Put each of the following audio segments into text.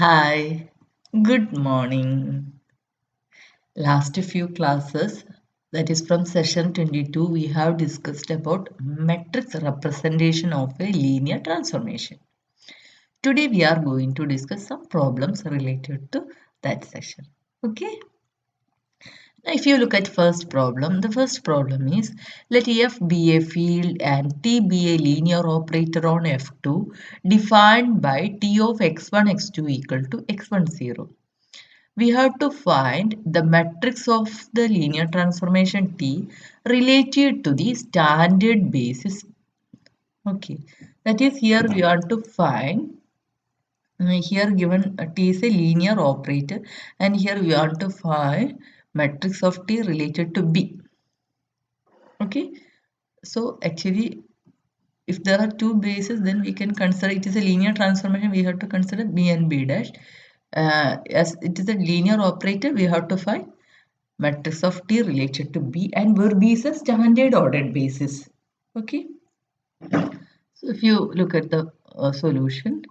Hi, good morning. Last few classes, that is from session 22, we have discussed about matrix representation of a linear transformation. Today we are going to discuss some problems related to that session. Okay. Now, if you look at the first problem is let F be a field and T be a linear operator on F2 defined by T of x1, x2 equal to x1, 0. We have to find the matrix of the linear transformation T related to the standard basis. Okay, that is here we want to find here given T is a linear operator and here we want to find matrix of T related to B. Okay, so actually if there are two bases then we can consider it is a linear transformation. We have to consider B and B dash. As it is a linear operator, we have to find matrix of T related to B and where B is a standard ordered basis. Okay. So if you look at the solution,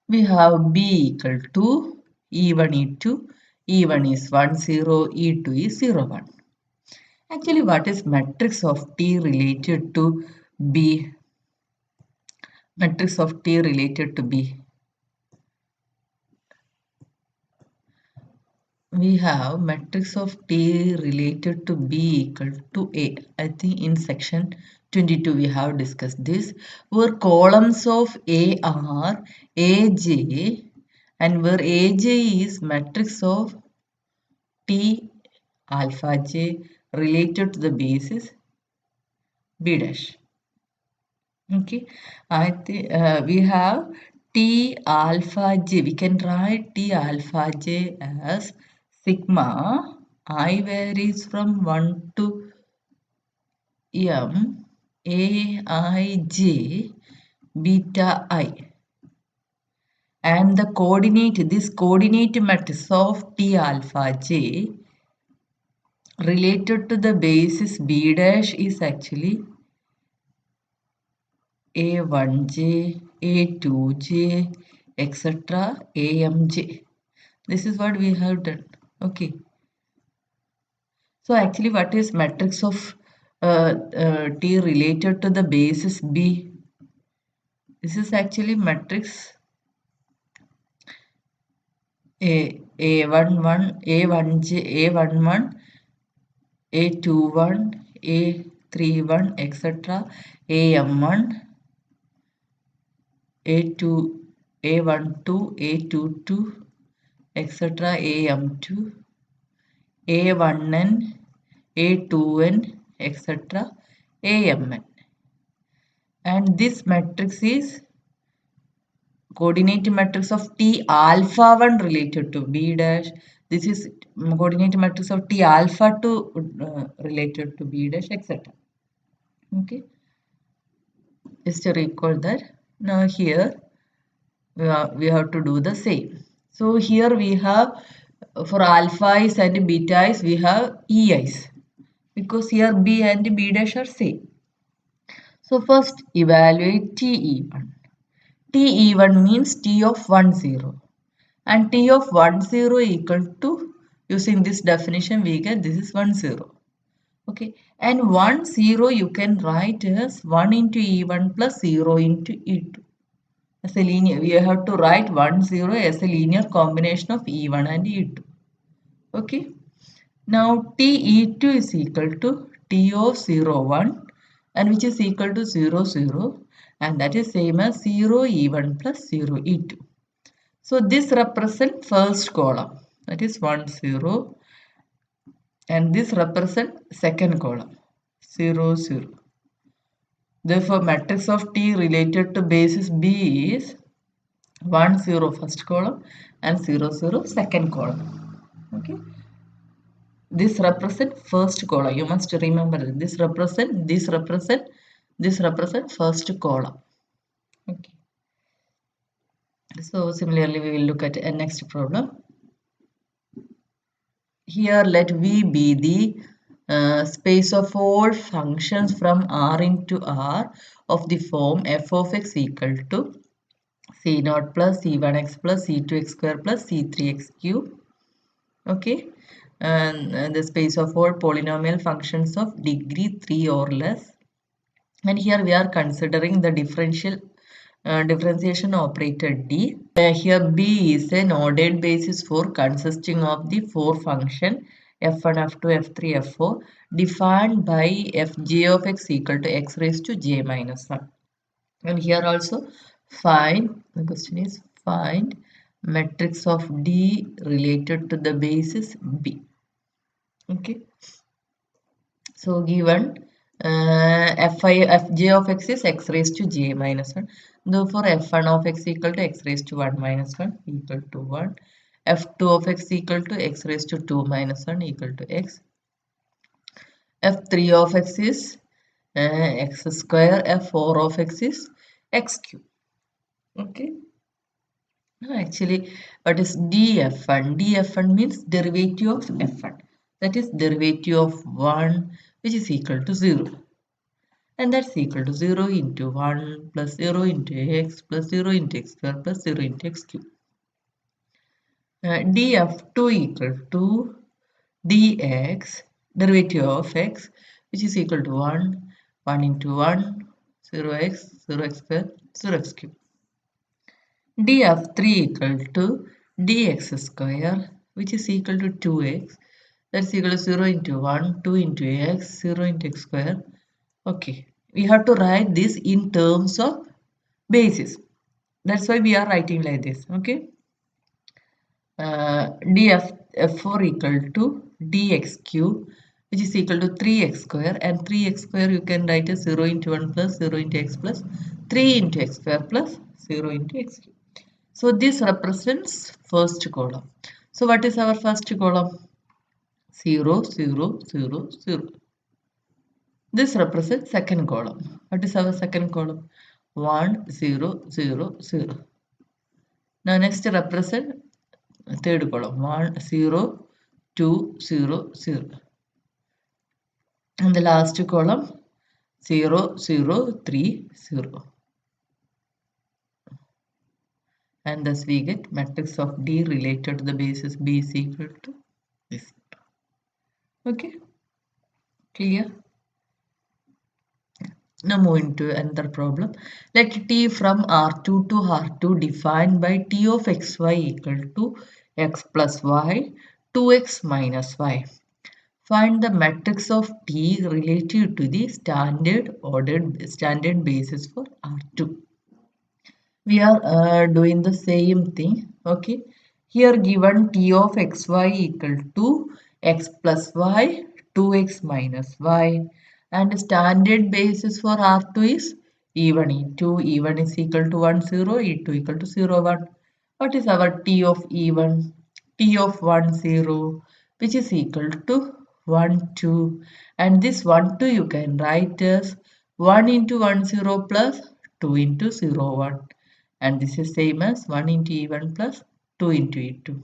we have B equal to E1, E2. E1 is 1, 0, E2 is 0, 1. Actually, what is matrix of T related to B? Matrix of T related to B. We have matrix of T related to B equal to A. I think in section 22 we have discussed this, where columns of A are AJ and where AJ is matrix of T alpha J related to the basis B dash. Okay, I think we have T alpha J. We can write T alpha J as sigma I varies from 1 to M Aij beta I, and the coordinate, this coordinate matrix of T alpha J related to the basis B dash is actually A1J, A2J, etc. AMJ. This is what we have done. Okay. So actually what is matrix of T related to the basis B? This is actually matrix A11, A1J, A11, A21, A31, etc. AM1, A2, A12, A22, etc. AM2, A1N, A2N, etc. AMN. And this matrix is coordinate matrix of T alpha 1 related to B dash. This is coordinate matrix of T alpha 2 related to B dash, etc. Okay, just to recall that. Now here we have to do the same. So here we have for alphas and betas we have EIs because here B and B dash are same. So first evaluate TE1. TE1 means T of 1 0 and T of 1 0 equal to, using this definition we get this is 1 0. Okay, and 1 0 you can write as 1 into E1 plus 0 into E2. As a linear, we have to write 1 0 as a linear combination of E1 and E2. Okay, now TE2 is equal to T of 0 1 and which is equal to 0 0 and that is same as 0 E1 plus 0 E2. So this represents first column, that is 1 0, and this represents second column 0 0. Therefore matrix of T related to basis B is 1 0 first column and 0 0 second column. Okay, this represent first column. You must remember this represent first column. Okay, so similarly we will look at a next problem. Here let V be the space of all functions from R into R of the form f of x equal to C naught plus C1x plus C2x square plus C3x cube. Okay, and the space of all polynomial functions of degree 3 or less. And here we are considering the differentiation operator D. Here B is an ordered basis for consisting of the four function f1, f2, f3, f4 defined by fj of x equal to x raised to j minus 1. And here also the question is find matrix of D related to the basis B. Okay. So given fj of x is x raised to j minus 1. Therefore, f1 of x equal to x raised to 1 minus 1 equal to 1. f2 of x equal to x raised to 2 minus 1 equal to x. f3 of x is x square. f4 of x is x cube. Okay. Actually, what is df1? df1 means derivative of f1. That is derivative of 1 which is equal to 0. And that's equal to 0 into 1 plus 0 into x plus 0 into x square plus 0 into x cube. df2 equal to dx derivative of x which is equal to 1 into 1 0x 0x square 0x cube. df3 equal to dx square which is equal to 2x, that's equal to 0 into 1 2 into x 0 into x square. Okay, we have to write this in terms of basis, that's why we are writing like this. Okay, df4 equal to dx cube which is equal to 3x square, and 3x square you can write as 0 into 1 plus 0 into x plus 3 into x square plus 0 into x cube. So this represents first column. So what is our first column? 0 0 0 0. This represents second column. What is our second column? 1 0 0 0. Now next represent third column. 1 0 2 0 0. And the last column 0 0 3 0. And thus we get matrix of D related to the basis B is equal to this. Okay, clear? Now moving to another problem. Let T from R2 to R2 defined by T of xy equal to x plus y 2x minus y. Find the matrix of T relative to the standard basis for R2. We are doing the same thing. Okay, here given T of xy equal to x plus y 2x minus y, and standard basis for R2 is E1 E2. E1 is equal to 1 0, E2 equal to 0 1. What is our T of E1? T of 1 0 which is equal to 1 2, and this 1 2 you can write as 1 into 1 0 plus 2 into 0 1, and this is same as 1 into E1 plus 2 into E2.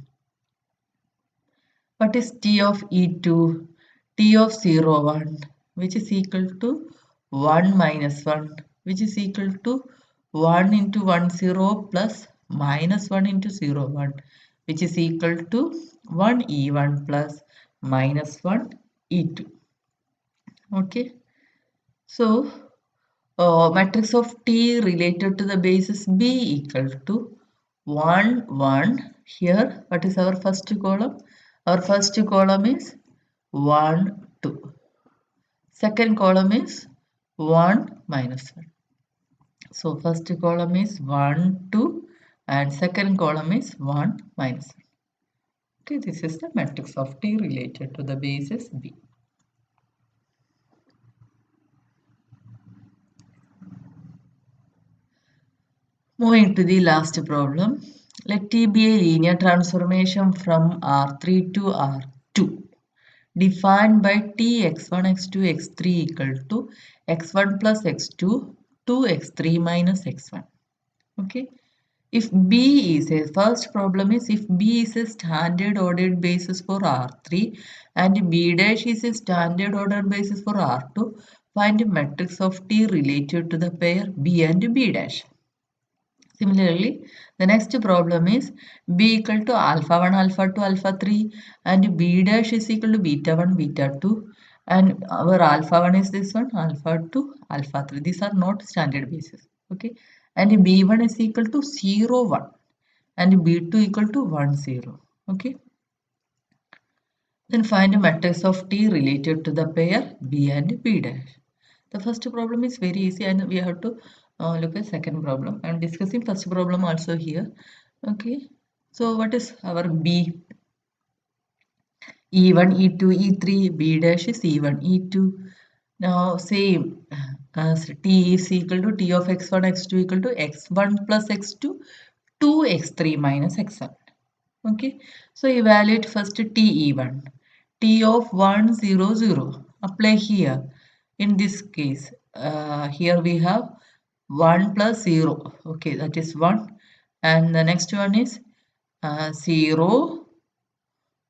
What is T of E2? T of 0 1 which is equal to 1 minus 1 which is equal to 1 into 1 0 plus minus 1 into 0 1 which is equal to 1 E1 plus minus 1 E2. Okay, so matrix of T related to the basis B equal to 1 1. Here what is our first column? Our first column is 1 2. Second column is 1 minus 1. So first column is 1 2 and second column is 1 minus 1. Okay, this is the matrix of T related to the basis B. Moving to the last problem. Let T be a linear transformation from R3 to R2 defined by T x1 x2 x3 equal to x1 plus x2 to x3 minus x1. Okay, if B is a first problem is if B is a standard ordered basis for R3 and B dash is a standard ordered basis for R2, find a matrix of T related to the pair B and B dash. Similarly, the next problem is B equal to alpha 1, alpha 2, alpha 3 and B dash is equal to beta 1, beta 2 and our alpha 1 is this one, alpha 2, alpha 3. These are not standard bases. Okay. And B1 is equal to 0, 1 and B2 equal to 1, 0. Okay. Then find a matrix of T related to the pair B and B dash. The first problem is very easy and we have to look at second problem. I am discussing first problem also here. Okay. So what is our B? E1, E2, E3, B dash is E1, E2. Now same as T is equal to T of x1, x2 equal to x1 plus x2, 2x3 minus x1. Okay, so evaluate first TE1, T of 1, 0, 0. Apply here. In this case, here we have 1 plus 0. Okay, that is 1. And the next one is 0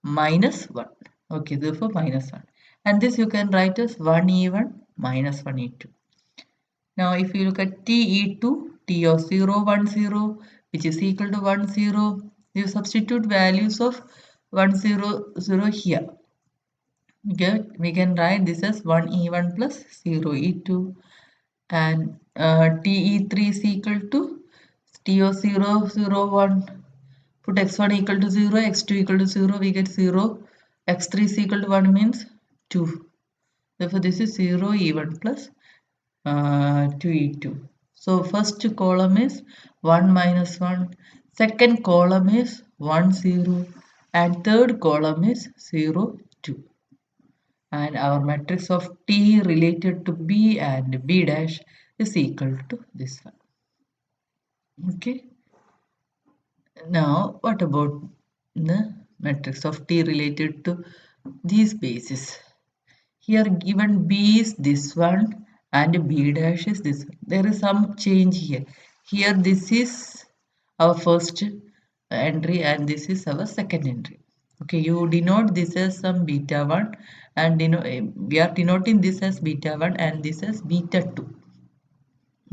minus 1. Okay, therefore minus 1. And this you can write as 1 E1 minus 1 E2. Now, if you look at TE2, T of 0, 1, 0, which is equal to 1, 0, you substitute values of 1, 0, 0 here. We can write this as 1 E1 plus 0 E2 and TE3 is equal to T of 0, 0, 1. Put x1 equal to 0, x2 equal to 0, we get 0. x3 is equal to 1 means 2. Therefore, this is 0 E1 plus 2e2. So first column is 1 minus 1, second column is 1 0 and third column is 0 2. And our matrix of T related to B and B dash is equal to this one. Okay. Now what about the matrix of T related to these bases? Here given B is this one and B dash is this one. There is some change here. Here this is our first entry and this is our second entry. Okay, you denote this as some beta 1 and we are denoting this as beta 1 and this as beta 2.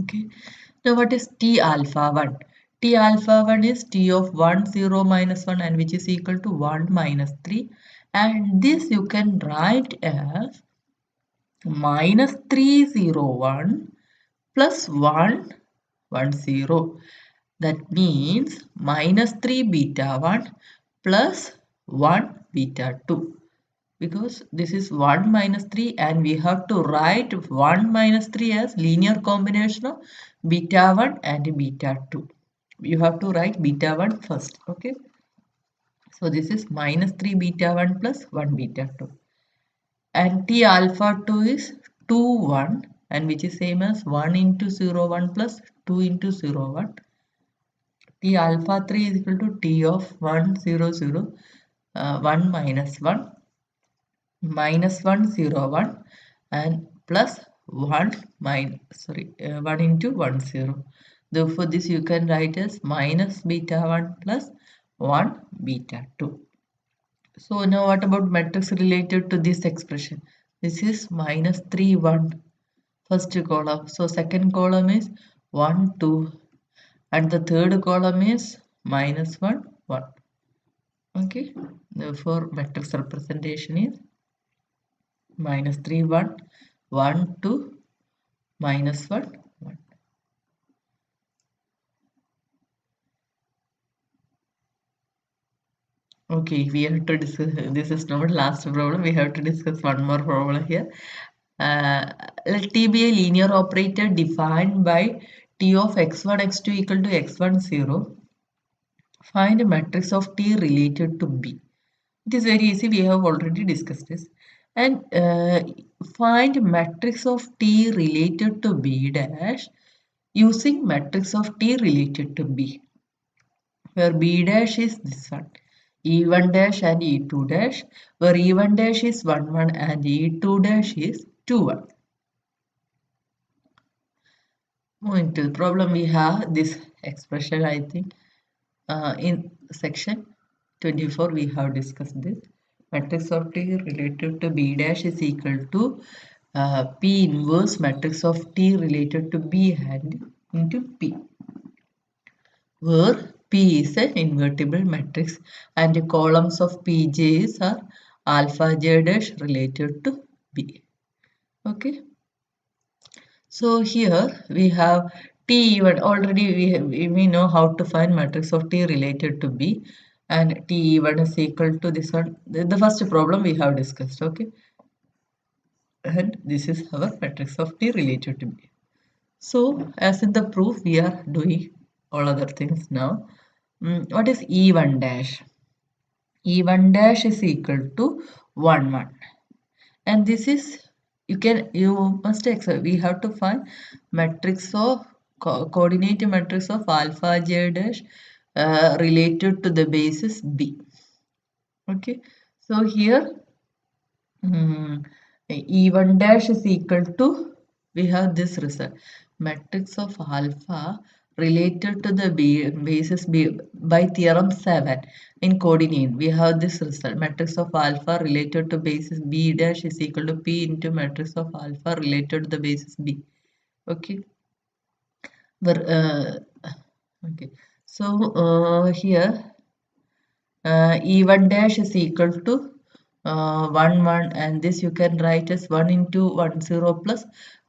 Okay, now what is T alpha 1? T alpha 1 is T of 1 0 minus 1 and which is equal to 1 minus 3 and this you can write as minus 301 plus 1 1 0. That means minus 3 beta 1 plus 1 beta 2 because this is 1 minus 3 and we have to write 1 minus 3 as linear combination of beta 1 and beta 2. You have to write beta 1 first. Okay. So this is minus 3 beta 1 plus 1 beta 2. And T alpha 2 is 2 1 and which is same as 1 into 0 1 plus 2 into 0 1. T alpha 3 is equal to T of 1 0 0 1 minus 1 minus 1 0 1 and plus 1 1 into 1 0. Therefore this you can write as minus beta 1 plus 1 beta 2. So now what about matrix related to this expression? This is minus 3 1 first column. So second column is 1 2 and the third column is minus 1 1. Okay. Therefore matrix representation is minus 3 1 1 2 minus 1 1. Okay, we have to discuss. This is not last problem. We have to discuss one more problem here. Let T be a linear operator defined by T of x1 x2 equal to x1 0. Find a matrix of T related to B. It is very easy. We have already discussed this. And find matrix of T related to B dash using matrix of T related to B, where B dash is this one, E1 dash and E2 dash, where E1 dash is 1 1 and E2 dash is 2 1. Moving to the problem, we have this expression. I think in section 24 we have discussed this. Matrix of T related to B dash is equal to P inverse matrix of T related to B and into P. where P is an invertible matrix and the columns of Pj's are alpha j dash related to B. Okay. So here we have T even already we know how to find matrix of T related to B, and T even is equal to this one. The first problem we have discussed. Okay. And this is our matrix of T related to B. So as in the proof we are doing all other things now. What is E1 dash? E1 dash is equal to 1 1, and this is you must accept we have to find matrix of coordinate matrix of alpha j dash related to the basis B. Okay, so here Hmm. E1 dash is equal to, we have this result, matrix of alpha related to the basis B by theorem 7 in coordinate. We have this result, matrix of alpha related to basis B dash is equal to P into matrix of alpha related to the basis B. Okay, but okay, so here E1 dash is equal to 1 1, and this you can write as 1 into 1 0 plus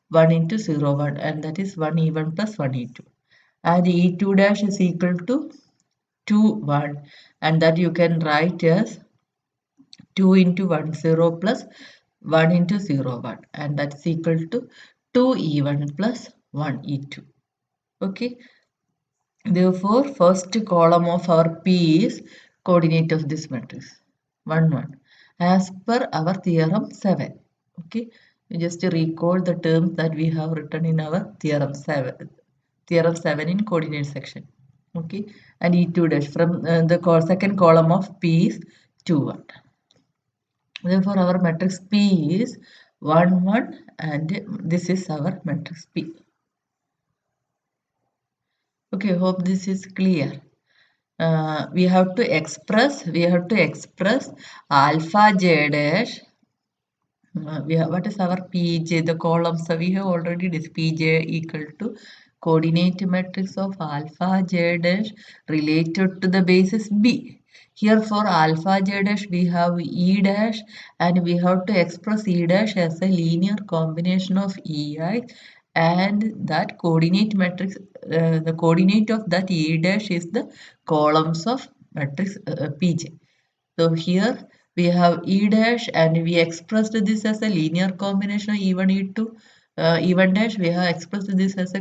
1 into 0 1, and that is 1 E1 plus 1 E2, and E2 dash is equal to 2 1, and that you can write as 2 into 1 0 plus 1 into 0 1, and that's equal to 2 E1 plus 1 E2. Okay, therefore, first column of our P is coordinate of this matrix 1 1 as per our theorem 7. Okay, we just recall the terms that we have written in our theorem 7 in coordinate section. Okay, and E2 dash from the second column of P is 2 1. Therefore, our matrix P is 1 1, and this is our matrix P. Okay, hope this is clear. We have to express alpha j dash. What is our pj? The columns we have already this pj equal to coordinate matrix of alpha j dash related to the basis B. Here for alpha j dash we have E dash, and we have to express E dash as a linear combination of EI, and that coordinate matrix, the coordinate of that E dash is the columns of matrix Pj. So here we have E dash, and we expressed this as a linear combination of E1 E2. E1 dash we have expressed this as a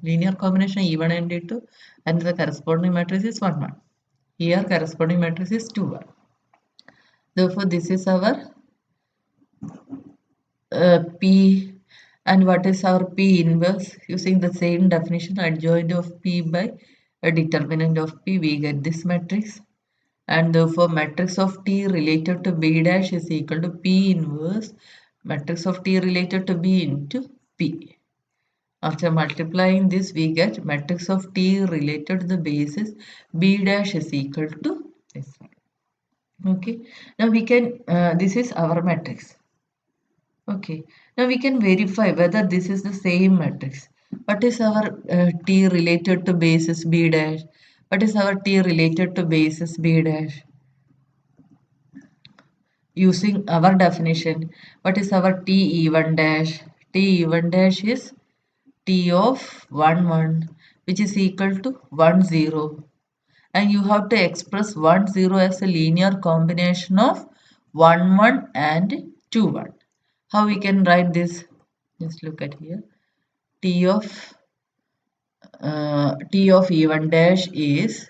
linear combination of E1 and E2, and the corresponding matrix is 1 1. Here corresponding matrix is 2 1. Therefore this is our P, and what is our P inverse? Using the same definition, adjoint of P by a determinant of P, we get this matrix, and therefore matrix of T related to B dash is equal to P inverse matrix of T related to B into P. After multiplying this, we get matrix of T related to the basis B dash is equal to this one. Okay, now we can this is our matrix. Okay, now we can verify whether this is the same matrix. What is our T related to basis B dash? What is our T related to basis B dash? Using our definition, what is our T E1 dash? T E1 dash is T of 1 1, which is equal to 1 0. And you have to express 1 0 as a linear combination of 1 1 and 2 1. How we can write this? Just look at here. T of E1 dash is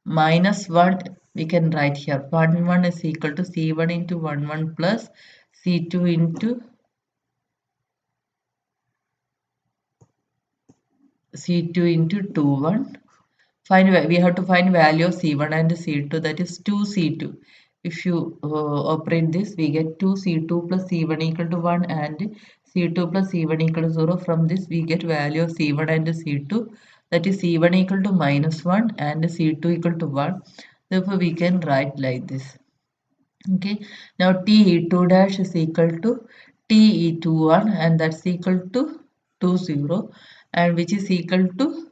minus 1. We can write here 1 1 is equal to C1 into 1 1 plus C2 into C2 into 2 1. We have to find value of C1 and C2, that is 2 C2. If you operate this, we get 2 C2 plus C1 equal to 1, and C2 plus C1 equal to 0. From this we get value of C1 and C2, that is C1 equal to minus 1 and C2 equal to 1. Therefore we can write like this. Okay, now TE2 dash is equal to TE21, and that's equal to 2 0, and which is equal to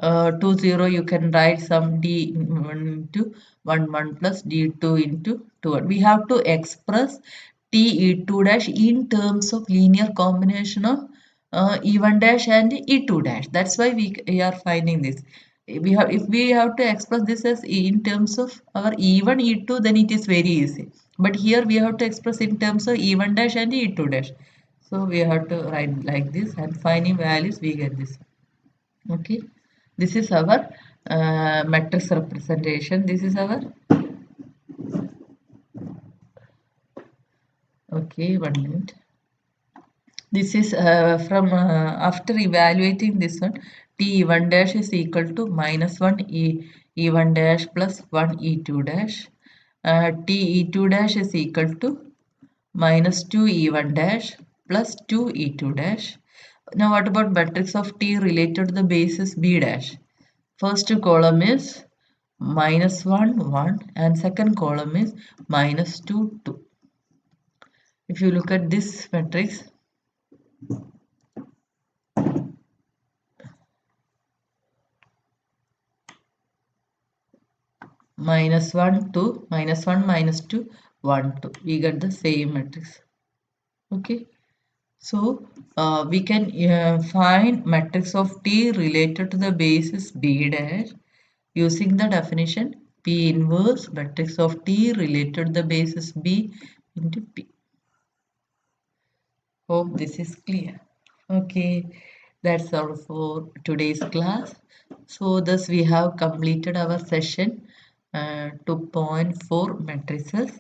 2 0 you can write some d1 into 1 1 plus d2 into 2 1. We have to express t e2 dash in terms of linear combination of e1 dash and e2 dash. That's why we are finding this. We have, if we have to express this as in terms of our e1 e2, then it is very easy, but here we have to express in terms of e1 dash and e2 dash. So we have to write like this, and finding values we get this. Okay, this is our matrix representation. This is our, okay, 1 minute. This is from after evaluating this one, t e1 dash is equal to minus 1 e1 dash plus 1 e2 dash. T e2 dash is equal to minus 2 e1 dash plus 2 e2 dash. Now what about matrix of t related to the basis b dash? First column is minus 1 1 and second column is minus 2 2. If you look at this matrix, minus 1 2 minus 1 minus 2 1 2, we get the same matrix. Okay, so we can find matrix of T related to the basis B dash using the definition P inverse matrix of T related to the basis B into P. Hope this is clear. Okay, that's all for today's class. So thus we have completed our session 2.4 matrices.